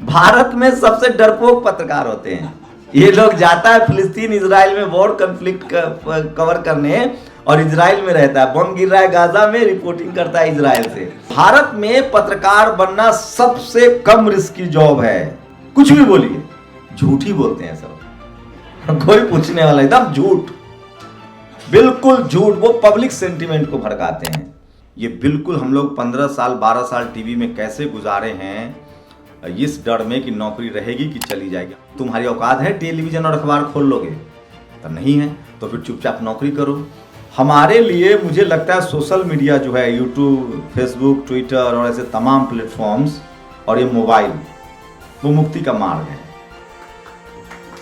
भारत में सबसे डरपोक पत्रकार होते हैं ये लोग। जाता है फिलिस्तीन इजराइल में वॉर कन्फ्लिक्ट कवर करने और इजराइल में रहता है, बम गिर रहा है गाजा में, रिपोर्टिंग करता है इजराइल से। भारत में पत्रकार बनना सबसे कम रिस्की जॉब है। कुछ भी बोलिए, झूठ ही बोलते हैं सब, कोई पूछने वाला एकदम झूठ, बिल्कुल झूठ। वो पब्लिक सेंटिमेंट को भड़काते हैं। ये बिल्कुल हम लोग 15 साल 12 साल टीवी में कैसे गुजारे हैं इस डर में कि नौकरी रहेगी कि चली जाएगी। तुम्हारी औकात है टेलीविजन और अखबार खोल लोगे? तो नहीं है, तो फिर चुपचाप नौकरी करो। हमारे लिए मुझे लगता है सोशल मीडिया जो है, यूट्यूब, फेसबुक, ट्विटर और ऐसे तमाम प्लेटफॉर्म्स और ये मोबाइल, वो मुक्ति का मार्ग है।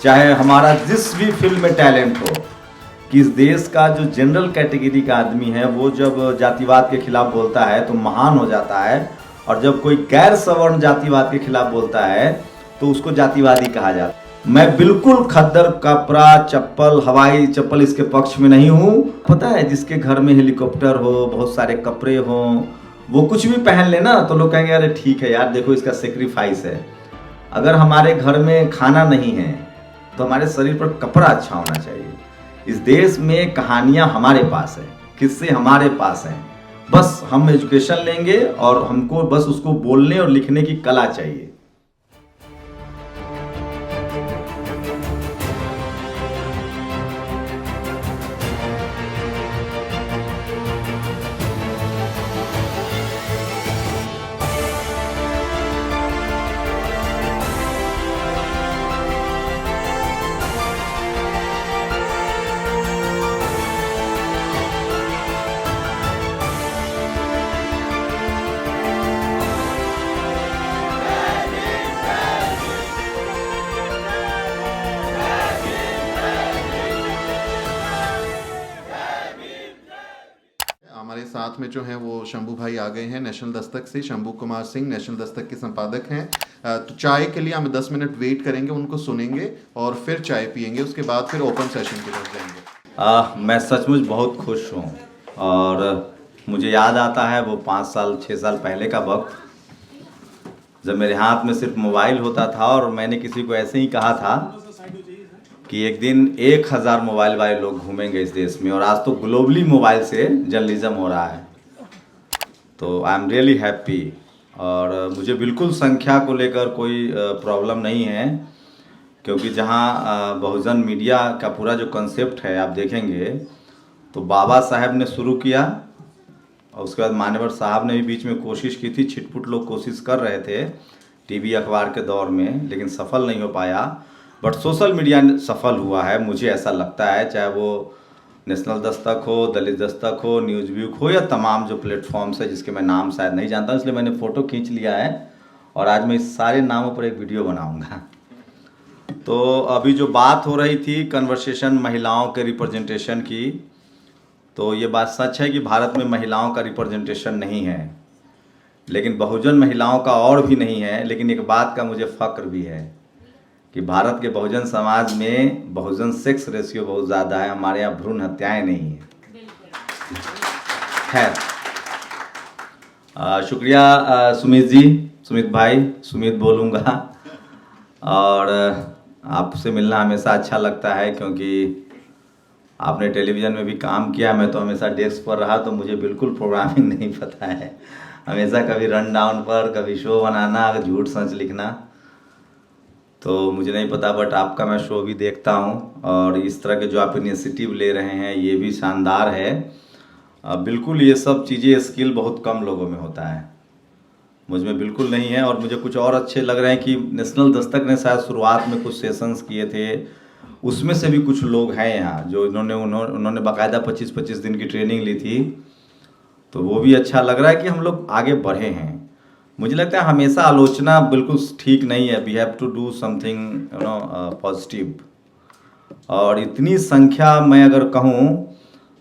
चाहे हमारा जिस भी फील्ड में टैलेंट हो, कि इस देश का जो जनरल कैटेगरी का आदमी है वो जब जातिवाद के खिलाफ बोलता है तो महान हो जाता है, और जब कोई गैर सवर्ण जातिवाद के खिलाफ बोलता है तो उसको जातिवादी कहा जाता है। मैं बिल्कुल खद्दर, कपड़ा, चप्पल, हवाई चप्पल इसके पक्ष में नहीं हूँ। पता है, जिसके घर में हेलीकॉप्टर हो, बहुत सारे कपड़े हो, वो कुछ भी पहन लेना तो लोग कहेंगे अरे ठीक है यार, देखो इसका सेक्रीफाइस है। अगर हमारे घर में खाना नहीं है तो हमारे शरीर पर कपड़ा अच्छा होना चाहिए। इस देश में कहानियां हमारे पास है, किस्से हमारे पास हैं। बस हम एजुकेशन लेंगे और हमको बस उसको बोलने और लिखने की कला चाहिए। हमारे साथ में जो हैं वो शंभू भाई आ गए हैं नेशनल दस्तक से। शंभू कुमार सिंह नेशनल दस्तक के संपादक हैं। तो चाय के लिए हम 10 मिनट वेट करेंगे, उनको सुनेंगे और फिर चाय पियेंगे, उसके बाद फिर ओपन सेशन की तरफ जाएंगे। मैं सचमुच बहुत खुश हूँ और मुझे याद आता है वो 5 साल 6 साल पहले का वक्त, जब मेरे हाथ में सिर्फ मोबाइल होता था और मैंने किसी को ऐसे ही कहा था कि एक दिन 1000 मोबाइल वाले लोग घूमेंगे इस देश में, और आज तो ग्लोबली मोबाइल से जर्नलिज्म हो रहा है। तो आई एम रियली हैप्पी, और मुझे बिल्कुल संख्या को लेकर कोई प्रॉब्लम नहीं है, क्योंकि जहां बहुजन मीडिया का पूरा जो कॉन्सेप्ट है आप देखेंगे तो बाबा साहब ने शुरू किया और उसके बाद मान्यवर साहब ने भी बीच में कोशिश की थी। छिटपुट लोग कोशिश कर रहे थे टीवी अखबार के दौर में, लेकिन सफल नहीं हो पाया। बट सोशल मीडिया सफल हुआ है, मुझे ऐसा लगता है, चाहे वो नेशनल दस्तक हो, दलित दस्तक हो, न्यूज़ व्यूक हो, या तमाम जो प्लेटफॉर्म्स है जिसके मैं नाम शायद नहीं जानता, इसलिए मैंने फ़ोटो खींच लिया है और आज मैं इस सारे नामों पर एक वीडियो बनाऊंगा। तो अभी जो बात हो रही थी कन्वर्सेशन महिलाओं के रिप्रेजेंटेशन की, तो ये बात सच है कि भारत में महिलाओं का रिप्रेजेंटेशन नहीं है, लेकिन बहुजन महिलाओं का और भी नहीं है। लेकिन एक बात का मुझे फ़ख्र भी है कि भारत के बहुजन समाज में बहुजन सेक्स रेशियो बहुत ज़्यादा है। हमारे यहाँ भ्रूण हत्याएं नहीं है। खैर, शुक्रिया सुमित जी, सुमित भाई, सुमित बोलूँगा। और आपसे मिलना हमेशा अच्छा लगता है, क्योंकि आपने टेलीविज़न में भी काम किया, मैं तो हमेशा डेस्क पर रहा, तो मुझे बिल्कुल प्रोग्रामिंग नहीं पता है। हमेशा कभी रन डाउन पर, कभी शो बनाना, झूठ सच लिखना, तो मुझे नहीं पता। बट आपका मैं शो भी देखता हूँ और इस तरह के जो आप इनिशिएटिव ले रहे हैं ये भी शानदार है। बिल्कुल ये सब चीज़ें स्किल बहुत कम लोगों में होता है, मुझ में बिल्कुल नहीं है। और मुझे कुछ और अच्छे लग रहे हैं कि नेशनल दस्तक ने शायद शुरुआत में कुछ सेशंस किए थे, उसमें से भी कुछ लोग हैं यहाँ जो उन्होंने बाकायदा 25-25 दिन की ट्रेनिंग ली थी, तो वो भी अच्छा लग रहा है कि हम लोग आगे बढ़े हैं। मुझे लगता है हमेशा आलोचना बिल्कुल ठीक नहीं है, we have to do something positive. और इतनी संख्या मैं अगर कहूँ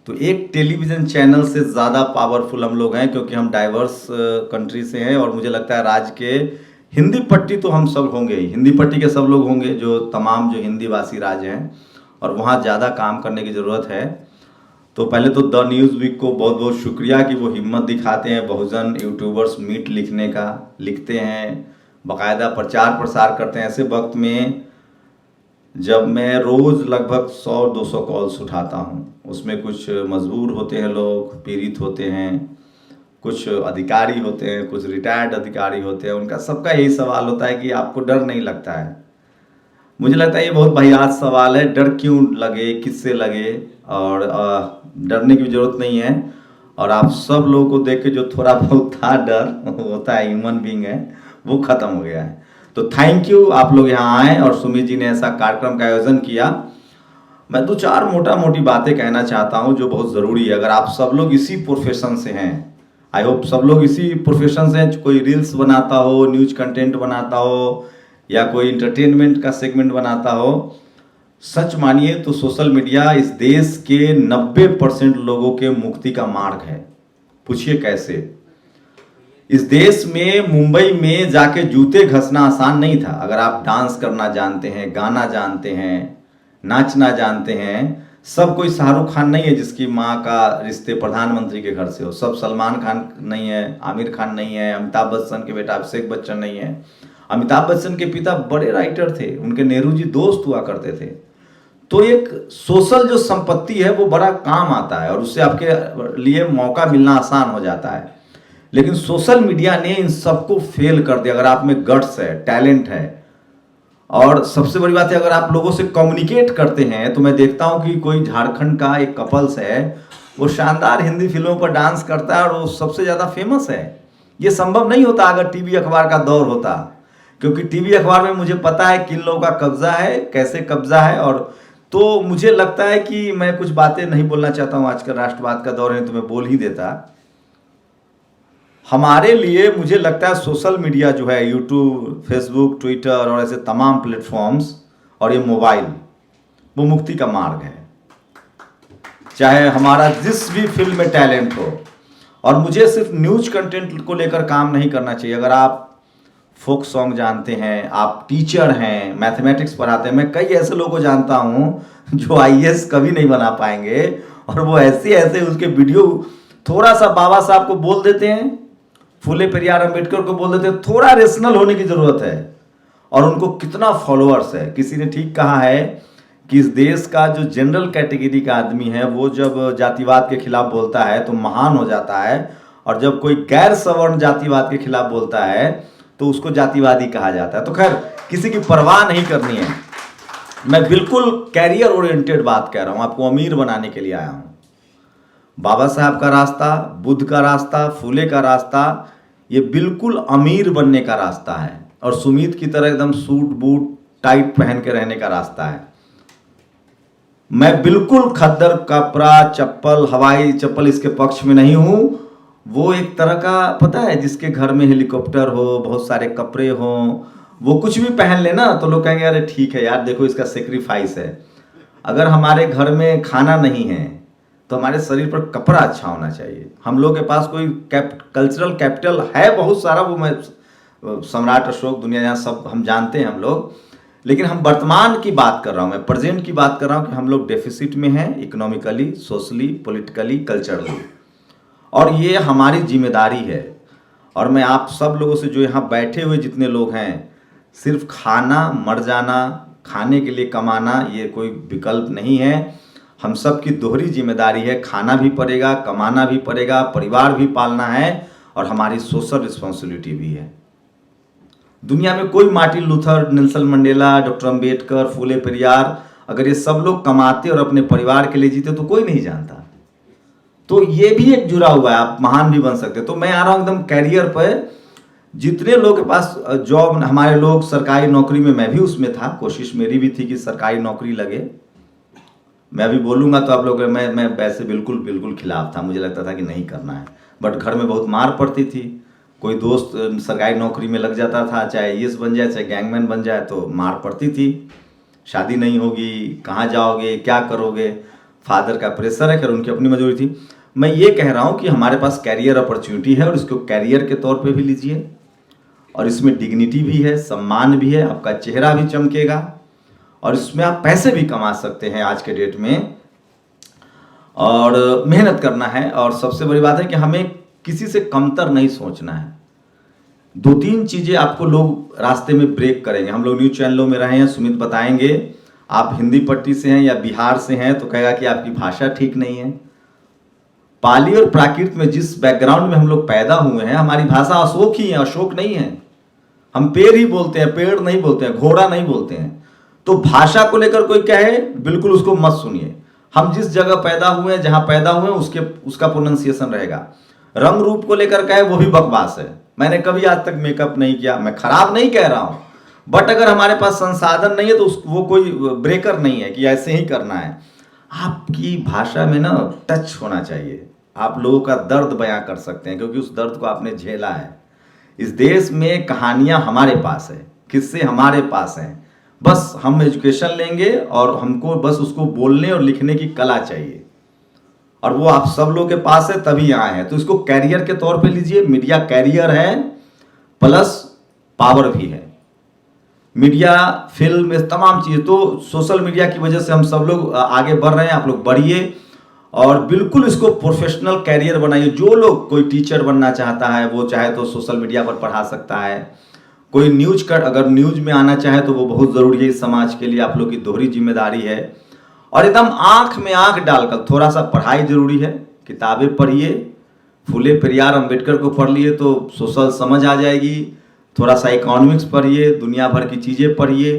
तो एक टेलीविज़न चैनल से ज़्यादा पावरफुल हम लोग हैं, क्योंकि हम डाइवर्स कंट्री से हैं। और मुझे लगता है राज्य के हिंदी पट्टी तो हम सब होंगे ही, हिंदी पट्टी के सब लोग होंगे, जो तमाम जो हिंदी भाषी राज्य हैं, और वहाँ ज़्यादा काम करने की ज़रूरत है। तो पहले तो द न्यूज़ वीक को बहुत बहुत शुक्रिया कि वो हिम्मत दिखाते हैं बहुजन यूट्यूबर्स मीट लिखने का, लिखते हैं, बाकायदा प्रचार प्रसार करते हैं। ऐसे वक्त में जब मैं रोज़ लगभग 100-200 कॉल्स उठाता हूँ, उसमें कुछ मजबूर होते हैं लोग, पीड़ित होते हैं, कुछ अधिकारी होते हैं, कुछ रिटायर्ड अधिकारी होते हैं, उनका सबका यही सवाल होता है कि आपको डर नहीं लगता है। मुझे लगता है ये बहुत वाहियात सवाल है, डर क्यों लगे, किससे लगे, और डरने की ज़रूरत नहीं है। और आप सब लोगों को देख के जो थोड़ा बहुत था डर होता है, ह्यूमन बीइंग है, वो ख़त्म हो गया है। तो थैंक यू, आप लोग यहाँ आए और सुमित जी ने ऐसा कार्यक्रम का आयोजन किया। मैं 2-4 मोटा मोटी बातें कहना चाहता हूँ जो बहुत ज़रूरी है। अगर आप सब लोग इसी प्रोफेशन से हैं, आई होप सब लोग इसी प्रोफेशन से हैं, कोई रील्स बनाता हो, न्यूज कंटेंट बनाता हो, या कोई इंटरटेनमेंट का सेगमेंट बनाता हो, सच मानिए तो सोशल मीडिया इस देश के 90% लोगों के मुक्ति का मार्ग है। पूछिए कैसे? इस देश में मुंबई में जाके जूते घसना आसान नहीं था। अगर आप डांस करना जानते हैं, गाना जानते हैं, नाचना जानते हैं, सब कोई शाहरुख खान नहीं है जिसकी माँ का रिश्ते प्रधानमंत्री के घर से हो, सब सलमान खान नहीं है, आमिर खान नहीं है, अमिताभ बच्चन के बेटा अभिषेक बच्चन नहीं है। अमिताभ बच्चन के पिता बड़े राइटर थे, उनके नेहरू जी दोस्त हुआ करते थे। तो एक सोशल जो संपत्ति है वो बड़ा काम आता है और उससे आपके लिए मौका मिलना आसान हो जाता है। लेकिन सोशल मीडिया ने इन सबको फेल कर दिया। अगर आप में गट्स है, टैलेंट है, और सबसे बड़ी बात है अगर आप लोगों से कम्युनिकेट करते हैं, तो मैं देखता हूं कि कोई झारखंड का एक कपल्स है, वो शानदार हिंदी फिल्मों पर डांस करता है और वो सबसे ज़्यादा फेमस है। ये संभव नहीं होता अगर टीवी अखबार का दौर होता, क्योंकि टीवी अखबार में मुझे पता है किन लोगों का कब्जा है, कैसे कब्जा है। और तो मुझे लगता है कि मैं कुछ बातें नहीं बोलना चाहता हूँ, आजकल राष्ट्रवाद का दौर है तो मैं बोल ही देता। हमारे लिए मुझे लगता है सोशल मीडिया जो है, यूट्यूब, फेसबुक, ट्विटर और ऐसे तमाम प्लेटफॉर्म्स और ये मोबाइल, वो मुक्ति का मार्ग है। चाहे हमारा जिस भी फील्ड में टैलेंट हो, और मुझे सिर्फ न्यूज कंटेंट को लेकर काम नहीं करना चाहिए। अगर आप फोक सॉन्ग जानते हैं, आप टीचर हैं, मैथमेटिक्स पढ़ाते हैं, मैं कई ऐसे लोगों को जानता हूं जो आईएएस कभी नहीं बना पाएंगे, और वो ऐसे उसके वीडियो थोड़ा सा बाबा साहब को बोल देते हैं, फूले पेरियार अंबेडकर को बोल देते हैं, थोड़ा रेशनल होने की जरूरत है, और उनको कितना फॉलोअर्स है। किसी ने ठीक कहा है कि इस देश का जो जनरल कैटेगरी का आदमी है वो जब जातिवाद के खिलाफ बोलता है तो महान हो जाता है, और जब कोई गैर सवर्ण जातिवाद के खिलाफ बोलता है तो उसको जातिवादी कहा जाता है। तो खैर किसी की परवाह नहीं करनी है। मैं बिल्कुल कैरियर ओरिएंटेड बात कह रहा हूं, आपको अमीर बनाने के लिए आया हूं। बाबा साहब का रास्ता, बुद्ध का रास्ता, फूले का रास्ता, ये बिल्कुल अमीर बनने का रास्ता है, और सुमित की तरह एकदम सूट बूट टाइट पहन के रहने का रास्ता है। मैं बिल्कुल खद्दर कपड़ा, चप्पल, हवाई चप्पल इसके पक्ष में नहीं हूं। वो एक तरह का, पता है, जिसके घर में हेलीकॉप्टर हो, बहुत सारे कपड़े हो, वो कुछ भी पहन लेना तो लोग कहेंगे अरे ठीक है यार, देखो इसका सेक्रीफाइस है। अगर हमारे घर में खाना नहीं है तो हमारे शरीर पर कपड़ा अच्छा होना चाहिए। हम लोग के पास कोई कल्चरल कैपिटल है बहुत सारा, वो मैं सम्राट अशोक, दुनिया जहाँ सब हम जानते हैं हम लोग, लेकिन हम वर्तमान की बात कर रहा हूँ, मैं प्रेजेंट की बात कर रहा हूँ कि हम लोग डेफिसिट में हैं, इकोनॉमिकली, सोशली, पॉलिटिकली, कल्चरली, और ये हमारी जिम्मेदारी है। और मैं आप सब लोगों से, जो यहाँ बैठे हुए जितने लोग हैं, सिर्फ खाना, मर जाना, खाने के लिए कमाना, ये कोई विकल्प नहीं है। हम सब की दोहरी जिम्मेदारी है, खाना भी पड़ेगा, कमाना भी पड़ेगा, परिवार भी पालना है, और हमारी सोशल रिस्पॉन्सिबिलिटी भी है। दुनिया में कोई Martin Luther, Nelson Mandela, doctor Ambedkar, Phule Periyar, अगर ये सब लोग कमाते और अपने परिवार के लिए जीते तो कोई नहीं जानता। तो ये भी एक जुड़ा हुआ है, आप महान भी बन सकते। तो मैं आ रहा हूँ एकदम कैरियर पर। जितने लोग के पास जॉब, हमारे लोग सरकारी नौकरी में, मैं भी उसमें था, कोशिश मेरी भी थी कि सरकारी नौकरी लगे। मैं भी बोलूँगा तो आप लोग, मैं वैसे बिल्कुल खिलाफ था, मुझे लगता था कि नहीं करना है, बट घर में बहुत मार पड़ती थी। कोई दोस्त सरकारी नौकरी में लग जाता था, चाहे आईएएस बन जाए, चाहे गैंगमैन बन जाए, तो मार पड़ती थी, शादी नहीं होगी, कहाँ जाओगे, क्या करोगे, फादर का प्रेशर है, खैर उनकी अपनी मजबूरी थी। मैं ये कह रहा हूँ कि हमारे पास कैरियर अपॉर्चुनिटी है, और इसको कैरियर के तौर पे भी लीजिए, और इसमें डिग्निटी भी है, सम्मान भी है, आपका चेहरा भी चमकेगा, और इसमें आप पैसे भी कमा सकते हैं आज के डेट में। और मेहनत करना है, और सबसे बड़ी बात है कि हमें किसी से कमतर नहीं सोचना है। दो तीन चीजें आपको लोग रास्ते में ब्रेक करेंगे। हम लोग न्यूज चैनलों में रहे हैं, सुमित बताएंगे, आप हिंदी पट्टी से हैं या बिहार से हैं तो कहेगा कि आपकी भाषा ठीक नहीं है। पाली और प्राकृत में जिस बैकग्राउंड में हम लोग पैदा हुए हैं, हमारी भाषा अशोक ही है, अशोक नहीं है। हम पेड़ ही बोलते हैं, पेड़ नहीं बोलते हैं, घोड़ा नहीं बोलते हैं। तो भाषा को लेकर कोई कहे, बिल्कुल उसको मत सुनिए। हम जिस जगह पैदा हुए हैं, जहां पैदा हुए हैं, उसका प्रोनाउंसिएशन रहेगा। रंग रूप को लेकर कहे, वो भी बकवास है। मैंने कभी आज तक मेकअप नहीं किया, मैं खराब नहीं कह रहा हूं, बट अगर हमारे पास संसाधन नहीं है तो वो कोई ब्रेकर नहीं है कि ऐसे ही करना है। आपकी भाषा में ना टच होना चाहिए, आप लोगों का दर्द बयां कर सकते हैं, क्योंकि उस दर्द को आपने झेला है। इस देश में कहानियां हमारे पास है, किस्से हमारे पास हैं, बस हम एजुकेशन लेंगे और हमको बस उसको बोलने और लिखने की कला चाहिए, और वो आप सब लोग के पास है, तभी आए हैं। तो इसको कैरियर के तौर पे लीजिए। मीडिया कैरियर है प्लस पावर भी है। मीडिया, फिल्म, तमाम चीज़ें, तो सोशल मीडिया की वजह से हम सब लोग आगे बढ़ रहे हैं। आप लोग बढ़िए और बिल्कुल इसको प्रोफेशनल कैरियर बनाइए। जो लोग, कोई टीचर बनना चाहता है वो चाहे तो सोशल मीडिया पर पढ़ा सकता है। कोई अगर न्यूज में आना चाहे तो वो बहुत ज़रूरी है इस समाज के लिए, आप लोग की दोहरी जिम्मेदारी है। और एकदम आंख में आंख डालकर थोड़ा सा पढ़ाई जरूरी है। किताबें पढ़िए, फूले पेरियार अम्बेडकर को पढ़ लिए तो सोशल समझ आ जाएगी। थोड़ा सा इकोनॉमिक्स पढ़िए, दुनिया भर की चीज़ें पढ़िए,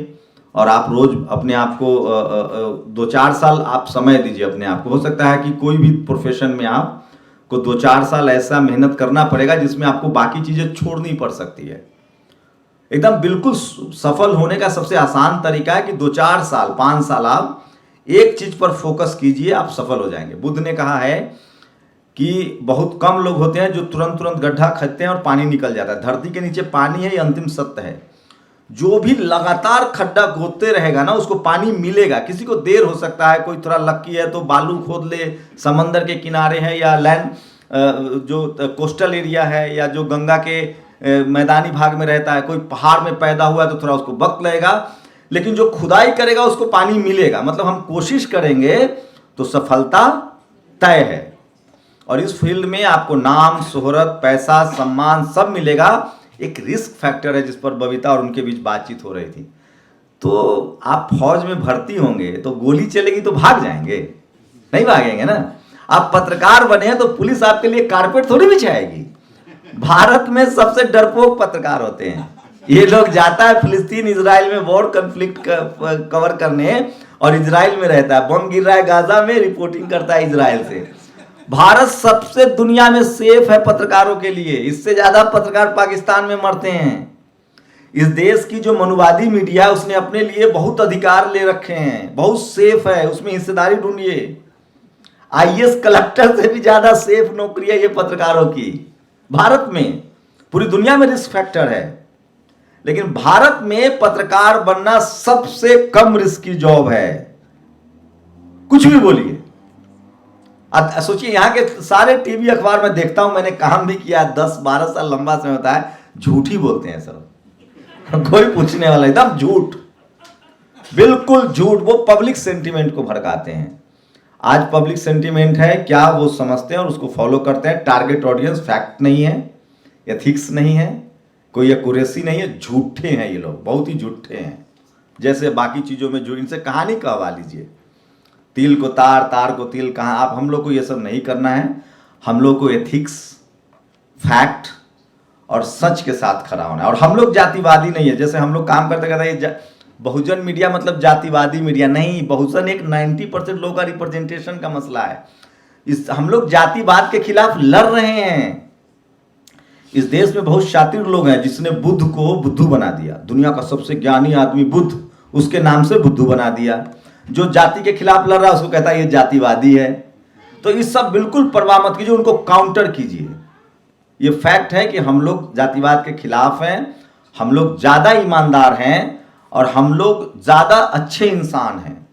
और आप रोज अपने आप को 2-4 साल आप समय दीजिए अपने आप को। हो सकता है कि कोई भी प्रोफेशन में आपको 2-4 साल ऐसा मेहनत करना पड़ेगा जिसमें आपको बाकी चीज़ें छोड़नी पड़ सकती है। एकदम बिल्कुल सफल होने का सबसे आसान तरीका है कि 2-4 साल, 5 साल आप एक चीज पर फोकस कीजिए, आप सफल हो जाएंगे। बुद्ध ने कहा है कि बहुत कम लोग होते हैं जो तुरंत गड्ढा खोदते हैं और पानी निकल जाता है। धरती के नीचे पानी है, ये अंतिम सत्य है। जो भी लगातार खड्डा खोदते रहेगा ना, उसको पानी मिलेगा। किसी को देर हो सकता है, कोई थोड़ा लक्की है तो बालू खोद ले, समंदर के किनारे है या लैंड जो कोस्टल एरिया है, या जो गंगा के मैदानी भाग में रहता है, कोई पहाड़ में पैदा हुआ है तो थोड़ा उसको वक्त लगेगा, लेकिन जो खुदाई करेगा उसको पानी मिलेगा। मतलब हम कोशिश करेंगे तो सफलता तय है। और इस फील्ड में आपको नाम, शोहरत, पैसा, सम्मान सब मिलेगा। एक रिस्क फैक्टर है जिस पर बबीता और उनके बीच बातचीत हो रही थी। तो आप फौज में भर्ती होंगे तो गोली चलेगी तो भाग जाएंगे, नहीं भागेंगे ना। आप पत्रकार बने हैं तो पुलिस आपके लिए कारपेट थोड़ी बिछाएगी। भारत में सबसे डरपोक पत्रकार होते हैं। ये लोग जाता है फिलिस्तीन इजराइल में वॉर कॉन्फ्लिक्ट कवर करने, और इजराइल में रहता है, बम गिर रहा है गाजा में, रिपोर्टिंग करता है इजराइल से। भारत सबसे दुनिया में सेफ है पत्रकारों के लिए। इससे ज्यादा पत्रकार पाकिस्तान में मरते हैं। इस देश की जो मनुवादी मीडिया है उसने अपने लिए बहुत अधिकार ले रखे हैं, बहुत सेफ है, उसमें हिस्सेदारी ढूंढिए। आईएएस कलेक्टर से भी ज्यादा सेफ नौकरी है ये पत्रकारों की भारत में। पूरी दुनिया में रिस्क फैक्टर है, लेकिन भारत में पत्रकार बनना सबसे कम रिस्की जॉब है। कुछ भी बोलिए। सोचिए, यहाँ के सारे टीवी अखबार में देखता हूं, मैंने काम भी किया, 10-12 साल लंबा समय होता है, झूठ ही बोलते हैं सब। कोई पूछने वाला, एकदम झूठ, बिल्कुल झूठ। वो पब्लिक सेंटिमेंट को भड़काते हैं। आज पब्लिक सेंटिमेंट है क्या, वो समझते हैं और उसको फॉलो करते हैं। टारगेट ऑडियंस फैक्ट नहीं है, एथिक्स नहीं है, कोई एक्यूरेसी नहीं है, झूठे हैं ये लोग, बहुत ही झूठे हैं। जैसे बाकी चीज़ों में जो, इनसे कहानी कहवा लीजिए, तिल को तार, तार को तिल कहाँ। आप हम लोग को ये सब नहीं करना है। हम लोग को एथिक्स, फैक्ट और सच के साथ खड़ा होना है। और हम लोग जातिवादी नहीं है। जैसे हम लोग काम करते करते ये बहुजन मीडिया मतलब जातिवादी मीडिया नहीं। बहुजन एक 90% लोगों का रिप्रेजेंटेशन का मसला है। हम लोग जातिवाद के खिलाफ लड़ रहे हैं। इस देश में बहुत शातिर लोग हैं जिसने बुद्ध को बुद्धू बना दिया। दुनिया का सबसे ज्ञानी आदमी बुद्ध, उसके नाम से बुद्धू बना दिया। जो जाति के खिलाफ लड़ रहा है उसको कहता है ये जातिवादी है। तो इस सब बिल्कुल परवाह मत कीजिए, उनको काउंटर कीजिए। ये फैक्ट है कि हम लोग जातिवाद के खिलाफ हैं, हम लोग ज़्यादा ईमानदार हैं और हम लोग ज़्यादा अच्छे इंसान हैं।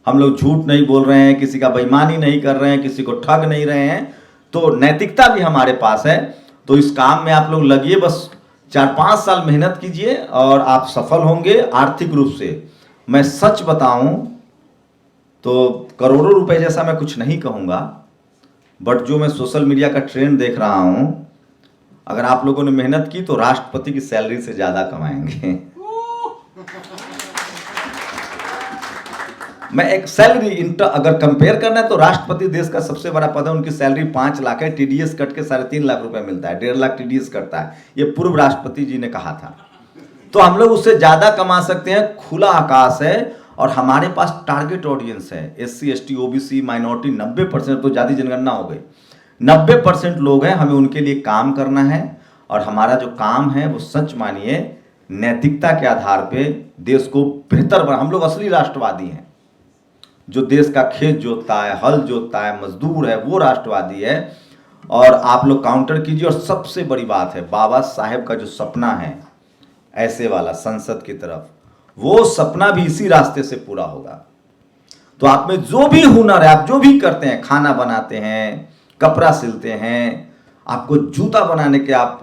हम लोग झूठ नहीं बोल रहे हैं, किसी का बेईमानी नहीं कर रहे हैं, किसी को ठग नहीं रहे हैं। तो नैतिकता भी हमारे पास है। तो इस काम में आप लोग लगिए, बस 4-5 साल मेहनत कीजिए और आप सफल होंगे आर्थिक रूप से। मैं सच बताऊं तो करोड़ों रुपए जैसा मैं कुछ नहीं कहूँगा, बट जो मैं सोशल मीडिया का ट्रेंड देख रहा हूँ, अगर आप लोगों ने मेहनत की तो राष्ट्रपति की सैलरी से ज्यादा कमाएंगे। मैं एक सैलरी अगर कंपेयर करना है तो राष्ट्रपति देश का सबसे बड़ा पद है, उनकी सैलरी 5 लाख है, टीडीएस कट के 3.5 लाख रुपए मिलता है, 1.5 लाख टीडीएस कटता है, ये पूर्व राष्ट्रपति जी ने कहा था। तो हम लोग उससे ज्यादा कमा सकते हैं, खुला आकाश है, और हमारे पास टारगेट ऑडियंस है, SC ST OBC माइनॉरिटी 90%, तो ज्यादा जनगणना हो गई, 90% लोग हैं, हमें उनके लिए काम करना है। और हमारा जो काम है वो सच मानिए नैतिकता के आधार पे देश को बेहतर बना, हम लोग असली राष्ट्रवादी हैं। जो देश का खेत जोतता है, हल जोतता है, मजदूर है, वो राष्ट्रवादी है। और आप लोग काउंटर कीजिए। और सबसे बड़ी बात है, बाबा साहेब का जो सपना है ऐसे वाला संसद की तरफ, वो सपना भी इसी रास्ते से पूरा होगा। तो आप में जो भी हुनर है, आप जो भी करते हैं, खाना बनाते हैं, कपड़ा सिलते हैं, आपको जूता बनाने के आप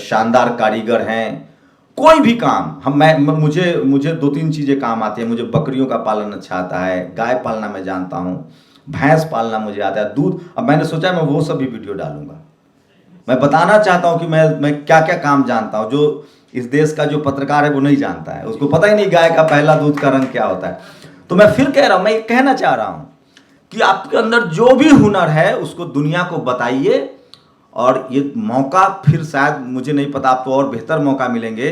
शानदार कारीगर हैं, कोई भी काम मुझे 2-3 चीजें काम आती है। मुझे बकरियों का पालन अच्छा आता है, गाय पालना मैं जानता हूं, भैंस पालना मुझे आता है, दूध। अब मैंने सोचा मैं वो सब भी वीडियो डालूंगा। मैं बताना चाहता हूं कि मैं क्या क्या काम जानता हूं, जो इस देश का जो पत्रकार है वो नहीं जानता है, उसको पता ही नहीं गाय का पहला दूध का रंग क्या होता है। तो मैं फिर कह रहा हूं, मैं ये कहना चाह रहा हूं कि आपके अंदर जो भी हुनर है उसको दुनिया को बताइए। और ये मौका फिर शायद, मुझे नहीं पता, आपको और बेहतर मौका मिलेंगे।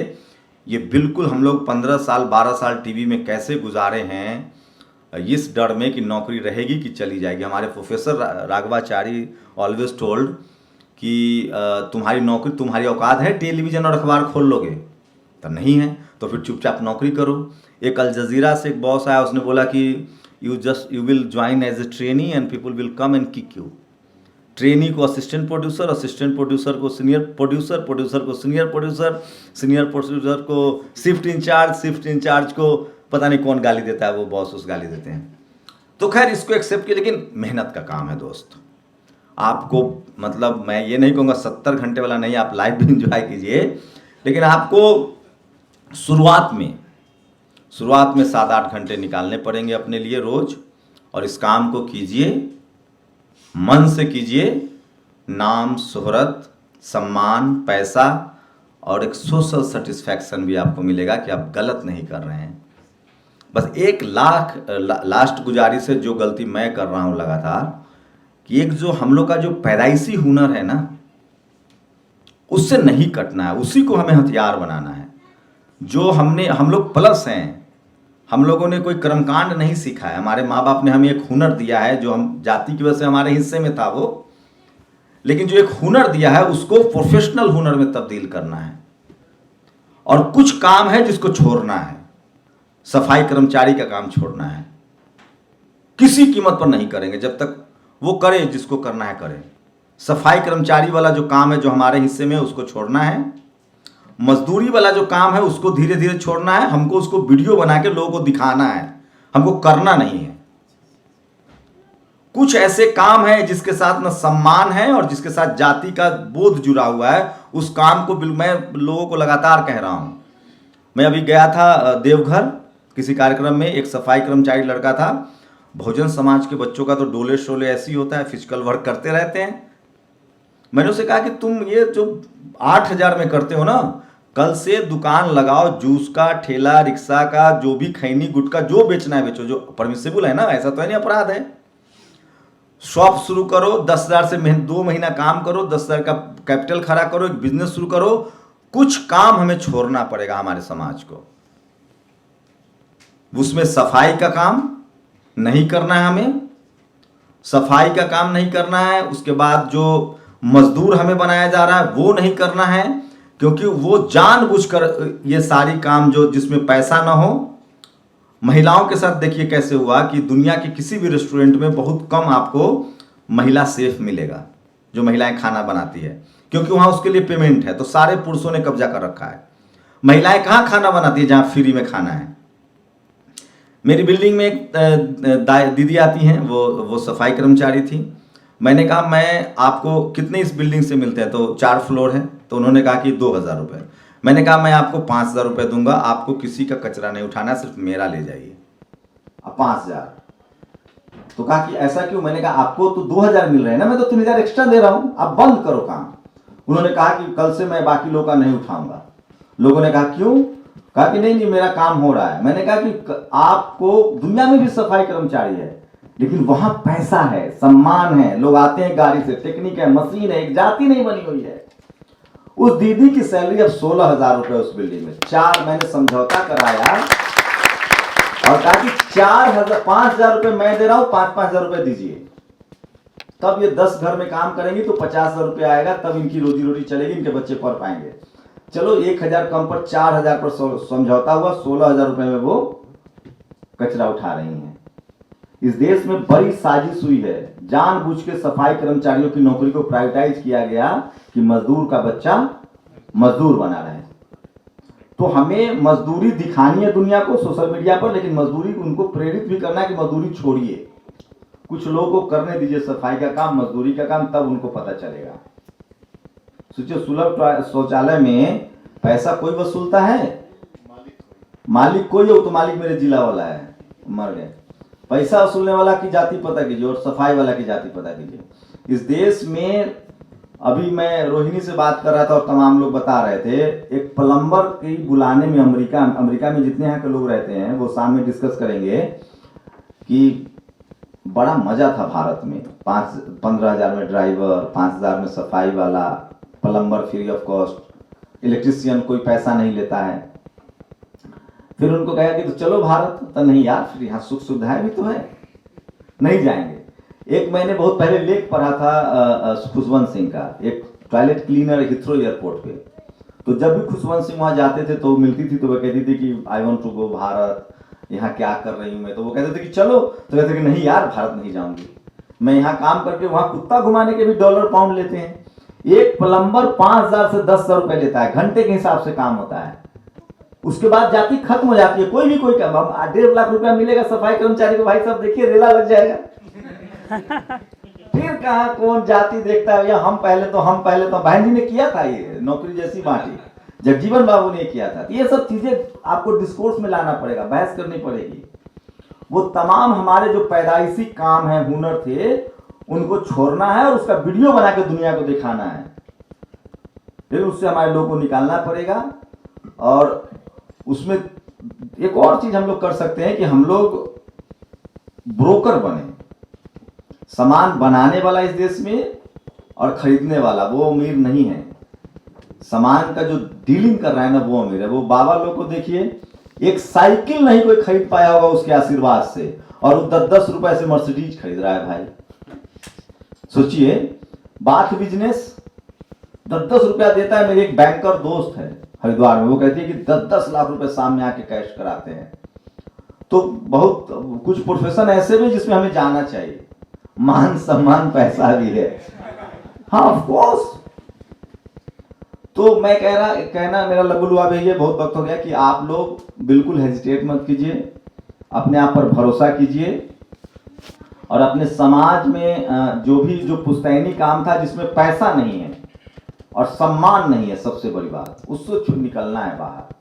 ये बिल्कुल हम लोग 15 साल 12 साल टीवी में कैसे गुजारे हैं इस डर में कि नौकरी रहेगी कि चली जाएगी। हमारे प्रोफेसर राघवाचारी ऑलवेज टोल्ड कि तुम्हारी नौकरी, तुम्हारी औकात है टेलीविजन और अखबार खोल लोगे? तो नहीं है, तो फिर चुपचाप नौकरी करो। एक अल जजीरा से एक बॉस आया, उसने बोला कि you will join as a trainee and people will come and kick you. Trainee को असिस्टेंट प्रोड्यूसर, असिस्टेंट प्रोड्यूसर को सीनियर प्रोड्यूसर, प्रोड्यूसर को सीनियर प्रोड्यूसर, सीनियर प्रोड्यूसर को शिफ्ट इंचार्ज, शिफ्ट इंचार्ज को पता नहीं कौन गाली देता है, वो बॉस उस गाली देते हैं। तो खैर इसको एक्सेप्ट किया, लेकिन मेहनत का काम है दोस्त। आपको मतलब मैं ये नहीं कहूँगा 70 घंटे वाला नहीं, आप लाइव भी इंजॉय कीजिए, लेकिन आपको शुरुआत में 7-8 घंटे निकालने पड़ेंगे अपने लिए रोज। और इस काम को कीजिए, मन से कीजिए। नाम, शोहरत, सम्मान, पैसा और एक सोशल सेटिस्फैक्शन भी आपको मिलेगा कि आप गलत नहीं कर रहे हैं। बस एक लास्ट गुजारिश है, जो गलती मैं कर रहा हूं लगातार, कि एक जो हम लोग का जो पैदाइशी हुनर है ना, उससे नहीं कटना है, उसी को हमें हथियार बनाना है। जो हम लोग प्लस हैं, हम लोगों ने कोई कर्मकांड नहीं सीखा है। हमारे माँ बाप ने हमें एक हुनर दिया है, जो हम जाति की वजह से हमारे हिस्से में था वो, लेकिन जो एक हुनर दिया है उसको प्रोफेशनल हुनर में तब्दील करना है। और कुछ काम है जिसको छोड़ना है। सफाई कर्मचारी का काम छोड़ना है, किसी कीमत पर नहीं करेंगे, जब तक वो करे जिसको करना है करे। सफाई कर्मचारी वाला जो काम है जो हमारे हिस्से में, उसको छोड़ना है। मजदूरी वाला जो काम है उसको धीरे धीरे छोड़ना है। हमको उसको वीडियो बना के लोगों को दिखाना है, हमको करना नहीं है। कुछ ऐसे काम है जिसके साथ न सम्मान है और जिसके साथ जाति का बोध जुड़ा हुआ है, उस काम को मैं लोगों को लगातार कह रहा हूं। मैं अभी गया था देवघर किसी कार्यक्रम में, एक सफाई कर्मचारी लड़का था। बहुजन समाज के बच्चों का तो डोले शोले ऐसी होता है, फिजिकल वर्क करते रहते हैं। मैंने उसे कहा कि तुम ये जो 8,000 में करते हो ना, कल से दुकान लगाओ, जूस का, ठेला रिक्शा का, जो भी खैनी गुटका जो बेचना है बेचो, जो परमिसेबल है ना, ऐसा तो है नहीं अपराध है। शॉप शुरू करो, 10,000 से 2 महीना काम करो, 10,000 का कैपिटल खड़ा करो, एक बिजनेस शुरू करो। कुछ काम हमें छोड़ना पड़ेगा हमारे समाज को। उसमें सफाई का काम नहीं करना है, हमें सफाई का काम नहीं करना है। उसके बाद जो मजदूर हमें बनाया जा रहा है वो नहीं करना है, क्योंकि वो जानबूझकर ये सारी काम जो जिसमें पैसा ना हो। महिलाओं के साथ देखिए कैसे हुआ कि दुनिया के किसी भी रेस्टोरेंट में बहुत कम आपको महिला सेफ मिलेगा जो महिलाएं खाना बनाती है, क्योंकि वहां उसके लिए पेमेंट है। तो सारे पुरुषों ने कब्जा कर रखा है। महिलाएं कहां खाना बनाती है जहां फ्री में खाना है। मेरी बिल्डिंग में एक दीदी आती हैं, वो सफाई कर्मचारी थी। मैंने कहा मैं आपको कितने इस बिल्डिंग से मिलते हैं, तो 4 फ्लोर है। तो उन्होंने कहा कि 2,000 रुपये। मैंने कहा मैं आपको 5,000 रुपये दूंगा, आपको किसी का कचरा नहीं उठाना, सिर्फ मेरा ले जाइए। अब 5,000। तो कहा कि ऐसा क्यों? मैंने कहा आपको तो 2,000 मिल रहे हैं ना, मैं तो 3,000 एक्स्ट्रा दे रहा हूं, आप बंद करो काम। उन्होंने कहा कि कल से मैं बाकी लोगों का नहीं उठाऊंगा। लोगों ने कहा क्यों? कहा कि नहीं नहीं मेरा काम हो रहा है। मैंने कहा कि आपको दुनिया में भी सफाई कर्मचारी है, लेकिन वहां पैसा है, सम्मान है, लोग आते हैं गाड़ी से, टेक्निक है, मशीन है, एक जाति नहीं बनी हुई है। उस दीदी की सैलरी अब 16,000 रुपए उस बिल्डिंग में। मैंने समझौता कराया और कहा कि 5,000 रुपए मैं दे रहा हूं, 5,000 रुपए दीजिए, तब ये 10 घर में काम करेंगी तो 50,000 रुपए आएगा, तब इनकी रोजी रोटी चलेगी, इनके बच्चे पढ़ पाएंगे। चलो 1,000 कम पर 4,000 पर समझौता हुआ, 16,000 रुपए में वो कचरा उठा रही हैं। इस देश में बड़ी साजिश हुई है, जानबूझ के सफाई कर्मचारियों की नौकरी को प्राइवेटाइज किया गया कि मजदूर का बच्चा मजदूर बना रहे। तो हमें मजदूरी दिखानी है दुनिया को सोशल मीडिया पर, लेकिन मजदूरी उनको प्रेरित भी करना है कि मजदूरी छोड़िए, कुछ लोगों को करने दीजिए सफाई का काम, मजदूरी का काम, तब उनको पता चलेगा। सोचिए सुलभ शौचालय में पैसा कोई वसूलता है? मालिक कोई हो तो मालिक मेरे जिला वाला है, मर गए। पैसा वसूलने वाला की जाति पता कीजिए और सफाई वाला की जाति पता कीजिए। इस देश में अभी मैं रोहिणी से बात कर रहा था और तमाम लोग बता रहे थे, एक प्लम्बर की बुलाने में अमेरिका में जितने यहाँ के लोग रहते हैं वो सामने डिस्कस करेंगे कि बड़ा मजा था भारत में, 15,000 में ड्राइवर, 5,000 में सफाई वाला, plumber free of cost, electrician कोई पैसा नहीं लेता है। फिर उनको कहा कि तो चलो भारत, तो नहीं यार फिर यहाँ सुख सुविधाएं भी तो है, नहीं जाएंगे। एक मैंने बहुत पहले लेख पढ़ा था खुशवंत सिंह का, एक टॉयलेट क्लीनर हिथ्रो एयरपोर्ट पे। तो जब भी खुशवंत सिंह वहां जाते थे तो मिलती थी तो वो कहती थी कि I want to go Bharat, यहाँ क्या कर रही हूँ मैं। तो वो कहते थे कि चलो, तो कहते कि नहीं यार भारत नहीं जाऊंगी, मैं यहाँ काम करके वहां कुत्ता घुमाने के भी $, पाउंड लेते हैं। एक प्लम्बर 5,000 से 10,000 रुपए लेता है, घंटे के हिसाब से काम होता है। उसके बाद जाति खत्म हो जाती है, कोई भी कोई काम। 1.5 लाख रुपया मिलेगा सफाई कर्मचारी को, भाई साहब देखिए रेला लग जाएगा। फिर कहा कौन जाति देखता है? या हम पहले तो बहन जी ने किया था ये नौकरी जैसी बांटी, जगजीवन बाबू ने किया था। ये सब चीजें आपको डिस्कोर्स में लाना पड़ेगा, बहस करनी पड़ेगी। वो तमाम हमारे जो पैदाइशी काम है, हुनर थे, उनको छोड़ना है और उसका वीडियो बना के दुनिया को दिखाना है। फिर उससे हमारे लोगों को निकालना पड़ेगा। और उसमें एक और चीज हम लोग कर सकते हैं कि हम लोग ब्रोकर बने। सामान बनाने वाला इस देश में और खरीदने वाला वो अमीर नहीं है, सामान का जो डीलिंग कर रहा है ना वो अमीर है। वो बाबा लोग को देखिए, एक साइकिल नहीं कोई खरीद पाया होगा उसके आशीर्वाद से, और वो 10-10 रुपए से मर्सिडीज खरीद रहा है। भाई सोचिए, बाथ बिजनेस 10-10 रुपया देता है। मेरे एक बैंकर दोस्त है हरिद्वार में, वो कहती है कि 10-10 लाख रुपए सामने आके कैश कराते हैं। तो बहुत कुछ प्रोफेशन ऐसे भी जिसमें हमें जाना चाहिए, मान सम्मान पैसा भी है, हाँ ऑफ कोर्स। तो मैं कहना मेरा लगुलुआ भी है, बहुत वक्त हो गया कि आप लोग बिल्कुल हेजिटेट मत कीजिए, अपने आप पर भरोसा कीजिए और अपने समाज में जो पुश्तैनी काम था जिसमें पैसा नहीं है और सम्मान नहीं है, सबसे बड़ी बात, उससे निकलना है बाहर।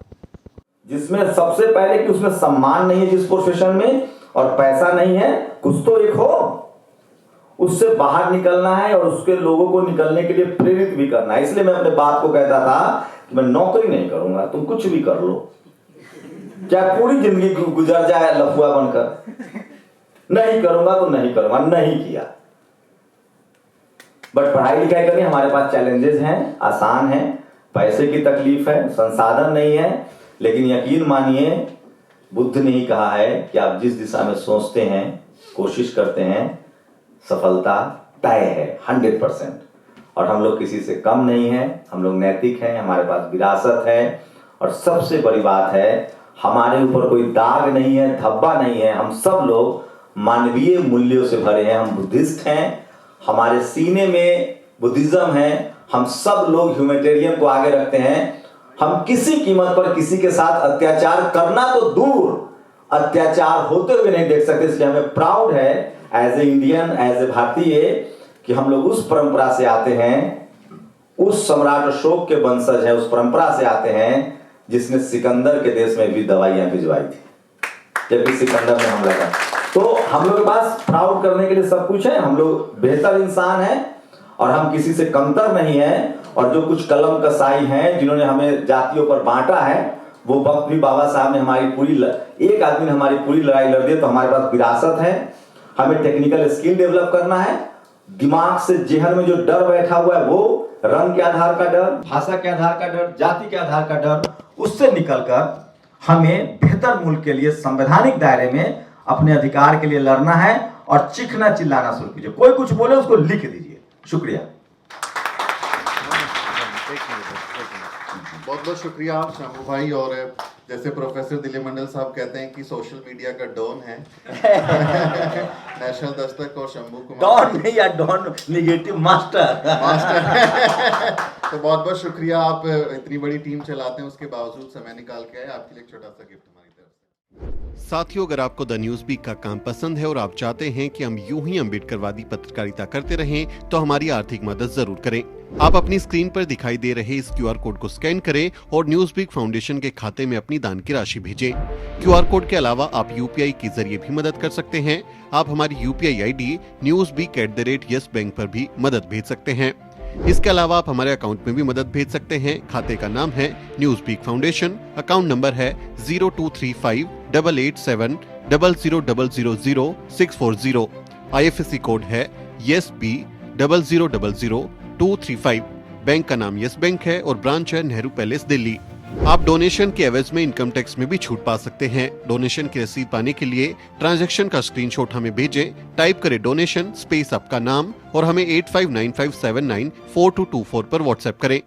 जिसमें सबसे पहले कि उसमें सम्मान नहीं है जिस प्रोफेशन में, और पैसा नहीं है, कुछ तो एक हो, उससे बाहर निकलना है और उसके लोगों को निकलने के लिए प्रेरित भी करना है। इसलिए मैं अपने बाप को कहता था कि मैं नौकरी नहीं करूंगा, तुम कुछ भी कर लो, क्या पूरी जिंदगी गुजर जाए लफुआ बनकर, नहीं करूंगा तो नहीं करूंगा, नहीं किया। बट पढ़ाई लिखाई करनी हमारे पास चैलेंजेस हैं, आसान है, पैसे की तकलीफ है, संसाधन नहीं है, लेकिन यकीन मानिए बुद्ध ने ही कहा है कि आप जिस दिशा में सोचते हैं, कोशिश करते हैं, सफलता तय है 100%। और हम लोग किसी से कम नहीं है, हम लोग नैतिक हैं, हमारे पास विरासत है, और सबसे बड़ी बात है हमारे ऊपर कोई दाग नहीं है, धब्बा नहीं है। हम सब लोग मानवीय मूल्यों से भरे हैं, हम बुद्धिस्ट हैं, हमारे सीने में बुद्धिज्म है, हम सब लोग ह्यूमैनिटेरियन को आगे रखते हैं। हम किसी कीमत पर किसी के साथ अत्याचार करना तो दूर, अत्याचार होते हुए नहीं देख सकते। इसलिए हमें प्राउड है as a Indian, as a Bharatiya, कि हम लोग उस परंपरा से आते हैं, उस सम्राट अशोक के वंशज हैं, उस परंपरा से आते हैं जिसने सिकंदर के देश में भी दवाइयां भिजवाई थी जबकि सिकंदर ने हमला किया। तो हम लोग के पास प्राउड करने के लिए सब कुछ है, हम लोग बेहतर इंसान हैं और हम किसी से कमतर नहीं है। और जो कुछ कलम कसाई हैं जिन्होंने हमें जातियों पर बांटा है, वो वक्त भी बाबा साहब ने हमारी एक आदमी ने हमारी पूरी लड़ाई लड़ दी। तो हमारे पास विरासत है, हमें टेक्निकल स्किल डेवलप करना है, दिमाग से जेहन में जो डर बैठा हुआ है, वो रंग के आधार का डर, भाषा के आधार का डर, जाति के आधार का डर, उससे निकलकर हमें बेहतर मुल्क के लिए संवैधानिक दायरे में अपने अधिकार के लिए लड़ना है। और चीखना चिल्लाना शुरू कीजिए, कोई कुछ बोले उसको लिख दीजिए। शुक्रिया। बहुत बहुत शुक्रिया शंभू भाई। और जैसे प्रोफेसर दिलीप मंडल साहब कहते हैं कि सोशल मीडिया का डॉन है नेशनल दस्तक और शंभू कुमार। डॉन नहीं यार, डॉन निगेटिव मास्टर। तो बहुत बहुत शुक्रिया, आप इतनी बड़ी टीम चलाते हैं उसके बावजूद समय निकाल के आए। आपके लिए एक छोटा सा गिफ्ट हमारी तरफ से। साथियों, अगर आपको द न्यूज वीक का काम पसंद है और आप चाहते हैं कि हम यूं ही अम्बेडकरवादी पत्रकारिता करते रहें, तो हमारी आर्थिक मदद जरूर करें। आप अपनी स्क्रीन पर दिखाई दे रहे इस QR कोड को स्कैन करें और न्यूज वीक फाउंडेशन के खाते में अपनी दान की राशि भेजें। QR कोड के अलावा आप UPI के जरिए भी मदद कर सकते हैं। आप हमारी UPI ID newsweek@yes bank पर भी मदद भेज सकते हैं। इसके अलावा आप हमारे अकाउंट में भी मदद भेज सकते हैं। खाते का नाम है News Week Foundation, account number है 02358800000640। IFSC कोड है YSB000235। बैंक का नाम यस बैंक है और ब्रांच है नेहरू पैलेस, दिल्ली। आप डोनेशन के एवज में इनकम टैक्स में भी छूट पा सकते हैं। डोनेशन की रसीद पाने के लिए ट्रांजैक्शन का स्क्रीनशॉट हमें भेजें। टाइप करें डोनेशन स्पेस आपका नाम और हमें 8595794224 पर व्हाट्सएप करें।